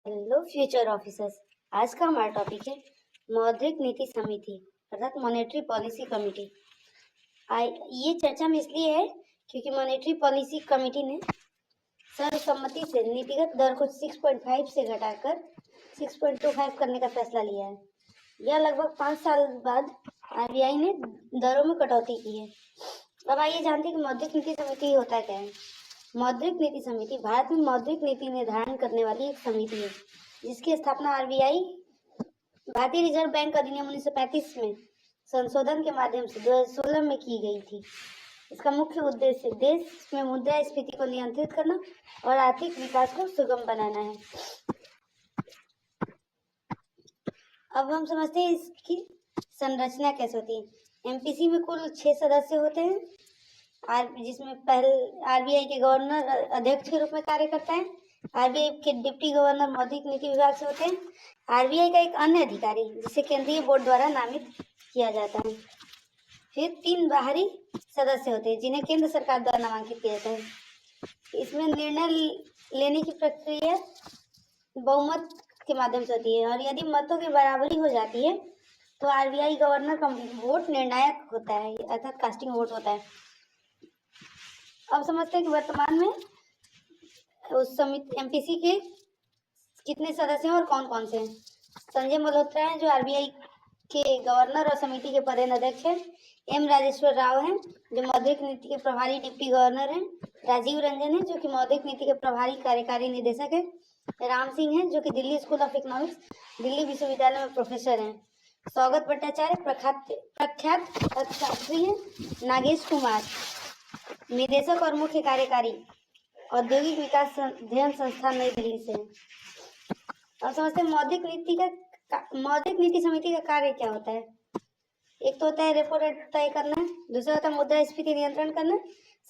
Hello future officers. आज का हमारा टॉपिक है मौद्रिक नीति समिति अर्थात मॉनेटरी पॉलिसी कमेटी। ये चर्चा में इसलिए है क्योंकि मॉनेटरी पॉलिसी कमेटी ने सर्वसम्मति से नीतिगत दर को 6.5 से घटाकर 6.25 करने का फैसला लिया है। यह लगभग 5 साल बाद आरबीआई ने दरों में कटौती की है। अब आइए जानते हैं कि मौद्रिक नीति समिति होता क्या है। मौद्रिक नीति समिति भारत में मौद्रिक नीति निर्धारण करने वाली एक समिति है जिसकी स्थापना आरबीआई भारतीय रिजर्व बैंक अधिनियम 1935 में संशोधन के माध्यम से 2016 में की गई थी। इसका मुख्य उद्देश्य देश में मुद्रास्फीति को नियंत्रित करना और आर्थिक विकास को सुगम बनाना है। अब हम समझते हैं इसकी संरचना कैसे होती है। एमपीसी में कुल 6 सदस्य होते हैं जिसमें पहले आरबीआई के गवर्नर अध्यक्ष के रूप में कार्य करता है। आरबीआई के डिप्टी गवर्नर मौद्रिक नीति विभाग से होते हैं। आरबीआई का एक अन्य अधिकारी जिसे केंद्रीय बोर्ड द्वारा नामित किया जाता है। फिर 3 बाहरी सदस्य होते हैं जिन्हें केंद्र सरकार द्वारा नामांकित किया जाता है। इसमें निर्णय लेने की प्रक्रिया बहुमत के माध्यम से होती है और यदि मतों की बराबरी हो जाती है तो आरबीआई गवर्नर का वोट निर्णायक होता है अर्थात कास्टिंग वोट होता है। अब समझते हैं कि वर्तमान में उस समिति एमपीसी के कितने सदस्य हैं और कौन कौन से हैं। संजय मल्होत्रा हैं जो आरबीआई के गवर्नर और समिति के पदेन अध्यक्ष हैं। एम राजेश्वर राव हैं जो मौद्रिक नीति के प्रभारी डिप्टी गवर्नर हैं। राजीव रंजन हैं जो कि मौद्रिक नीति के प्रभारी कार्यकारी निदेशक हैं। राम सिंह हैं जो कि Delhi school of economics Delhi विश्वविद्यालय में प्रोफेसर हैं। स्वागत भट्टाचार्य प्रख्यात अर्थशास्त्री हैं। नागेश कुमार निदेशक और मुख्य कार्यकारी औद्योगिक विकास अध्ययन संस्थान नई दिल्ली से। अब समझते हैं मौद्रिक नीति समिति का कार्य क्या होता है। एक तो होता है रेपो रेट तय करना, दूसरा होता है मुद्रास्फीति नियंत्रण करना।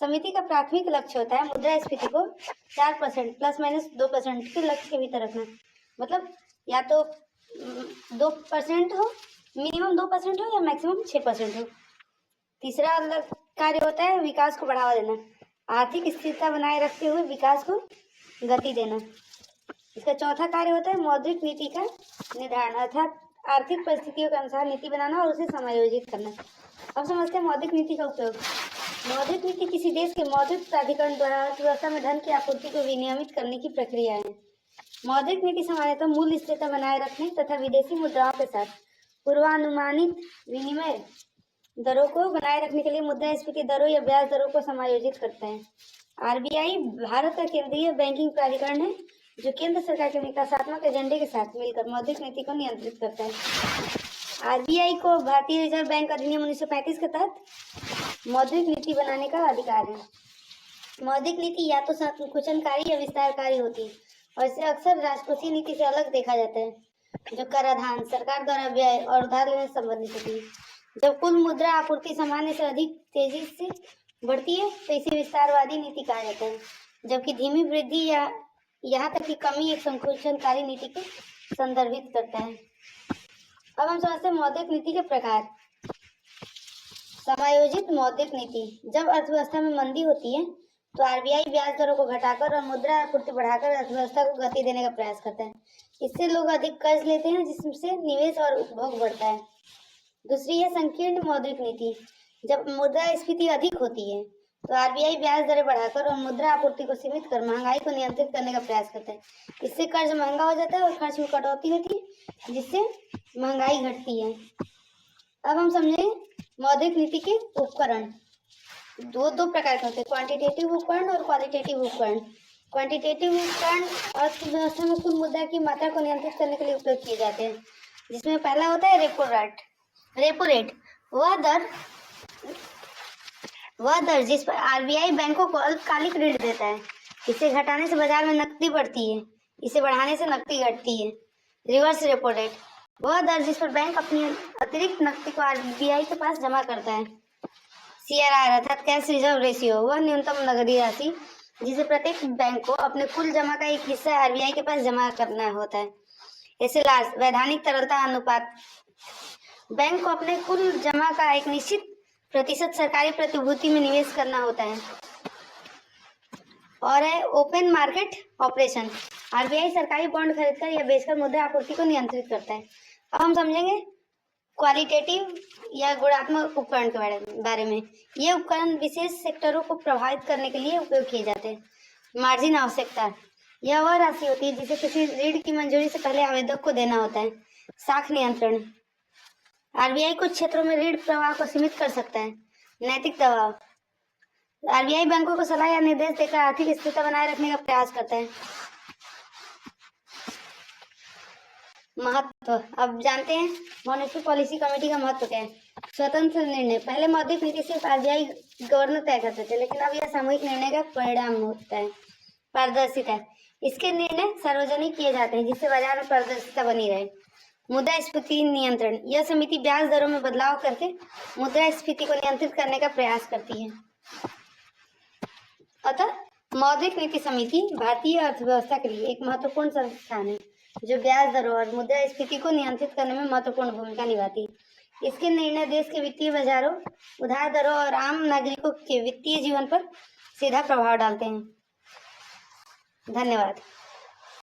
समिति का प्राथमिक लक्ष्य होता है मुद्रास्फीति को 4% ±2% के लक्ष्य के भीतर रखना। मतलब या तो 2% हो, मिनिमम 2% हो या मैक्सिमम 6% हो। तीसरा कार्य होता है विकास को बढ़ावा देना, आर्थिक स्थिरता बनाए रखते हुए विकास को गति देना। इसका चौथा कार्य होता है मौद्रिक नीति का निर्धारण अर्थात आर्थिक परिस्थितियों के अनुसार नीति बनाना और उसे समायोजित करना। अब समझते हैं मौद्रिक नीति का उपयोग। मौद्रिक नीति किसी देश के मौद्रिक प्राधिकरण द्वारा अर्थव्यवस्था में धन की आपूर्ति को विनियमित करने की प्रक्रिया है। मौद्रिक नीति सामान्यतः मूल्य स्थिरता बनाए रखने तथा विदेशी मुद्राओं के साथ पूर्वानुमानित विनिमय दरों को बनाए रखने के लिए मुद्रास्फीति दरों या ब्याज दरों को समायोजित करता है। आरबीआई भारत का केंद्रीय बैंकिंग प्राधिकरण है जो केंद्र सरकार के विकासात्मक एजेंडे के साथ मिलकर मौद्रिक नीति को नियंत्रित करता है। आरबीआई को भारतीय रिजर्व बैंक अधिनियम 1935 के तहत मौद्रिक नीति बनाने का अधिकार है। मौद्रिक नीति या तो संकुचनकारी या विस्तारकारी होती है और इसे अक्सर राजकोषीय नीति से अलग देखा जाता है जो कराधान, सरकार द्वारा व्यय और उधार लेने से संबंधित होती है। जब कुल मुद्रा आपूर्ति सामान्य से अधिक तेजी से बढ़ती है तो इसे विस्तारवादी नीति कहा जाता है, जबकि धीमी वृद्धि या यहाँ तक कि कमी एक संकुचनकारी नीति को संदर्भित करता है। अब हम समझते हैं मौद्रिक नीति के प्रकार। समायोजित मौद्रिक नीति। जब अर्थव्यवस्था में मंदी होती है तो आरबीआई ब्याज दरों को घटाकर और मुद्रा आपूर्ति बढ़ाकर अर्थव्यवस्था को गति देने का प्रयास करता है। इससे लोग अधिक कर्ज लेते हैं जिससे निवेश और उपभोग बढ़ता है। दूसरी है संकीर्ण मौद्रिक नीति। जब मुद्रास्फीति अधिक होती है तो आरबीआई ब्याज दरें बढ़ाकर और मुद्रा आपूर्ति को सीमित कर महंगाई को नियंत्रित करने का प्रयास करता है। इससे कर्ज महंगा हो जाता है और खर्च में कटौती होती है जिससे महंगाई घटती है। अब हम समझें मौद्रिक नीति के उपकरण। दो प्रकार के होते हैं, क्वांटिटेटिव उपकरण और क्वालिटेटिव उपकरण। क्वांटिटेटिव उपकरण अर्थव्यवस्था में कुल मुद्रा की मात्रा को नियंत्रित करने के लिए उपयोग किए जाते हैं, जिसमें पहला होता है रेपो रेट। वह दर जिस पर आरबीआई बैंकों को अल्पकालिक ऋण देता है। इसे घटाने से बाजार में नकदी बढ़ती है, इसे बढ़ाने से नकदी घटती है। रिवर्स रेपो रेट वह दर जिस पर बैंक अपनी अतिरिक्त नकदी को आरबीआई के पास जमा करता है। सीआरआर अर्थात कैश रिजर्व रेशियो वह न्यूनतम नकदी राशि जिसे प्रत्येक बैंक को अपने कुल जमा का एक हिस्सा आरबीआई के पास जमा करना होता है। एसएलआर वैधानिक तरलता अनुपात बैंक को अपने कुल जमा का एक निश्चित प्रतिशत सरकारी प्रतिभूति में निवेश करना होता है। और है ओपन मार्केट ऑपरेशन। आरबीआई सरकारी बॉन्ड खरीदकर या बेचकर मुद्रा आपूर्ति को नियंत्रित करता है। अब हम समझेंगे क्वालिटेटिव या गुणात्मक उपकरण के बारे में। ये उपकरण विशेष सेक्टरों को प्रभावित करने के लिए उपयोग किए जाते हैं। मार्जिन आवश्यकता, यह वह राशि होती है जिसे किसी ऋण की मंजूरी से पहले आवेदक को देना होता है। साख नियंत्रण, आरबीआई कुछ क्षेत्रों में ऋण प्रवाह को सीमित कर सकता है। नैतिक दबाव, आरबीआई बैंकों को सलाह या निर्देश देकर आर्थिक स्थिरता बनाए रखने का प्रयास करता है। महत्व, अब जानते हैं मॉनेटरी पॉलिसी कमेटी का महत्व क्या है। स्वतंत्र निर्णय, पहले मौद्रिक नीति सिर्फ आरबीआई गवर्नर तय करते थे, लेकिन अब यह सामूहिक निर्णय का परिणाम होता है। पारदर्शिता, इसके निर्णय सार्वजनिक किए जाते हैं जिससे बाजार में पारदर्शिता बनी रहे। मुद्रास्फीति नियंत्रण, यह समिति ब्याज दरों में बदलाव करके मुद्रास्फीति को नियंत्रित करने का प्रयास करती है। अतः मौद्रिक नीति समिति भारतीय अर्थव्यवस्था के लिए एक महत्वपूर्ण संस्थान है जो ब्याज दरों और मुद्रास्फीति को नियंत्रित करने में महत्वपूर्ण भूमिका निभाती है। इसके निर्णय देश के वित्तीय बाजारों, उधार दरों और आम नागरिकों के वित्तीय जीवन पर सीधा प्रभाव डालते हैं। धन्यवाद।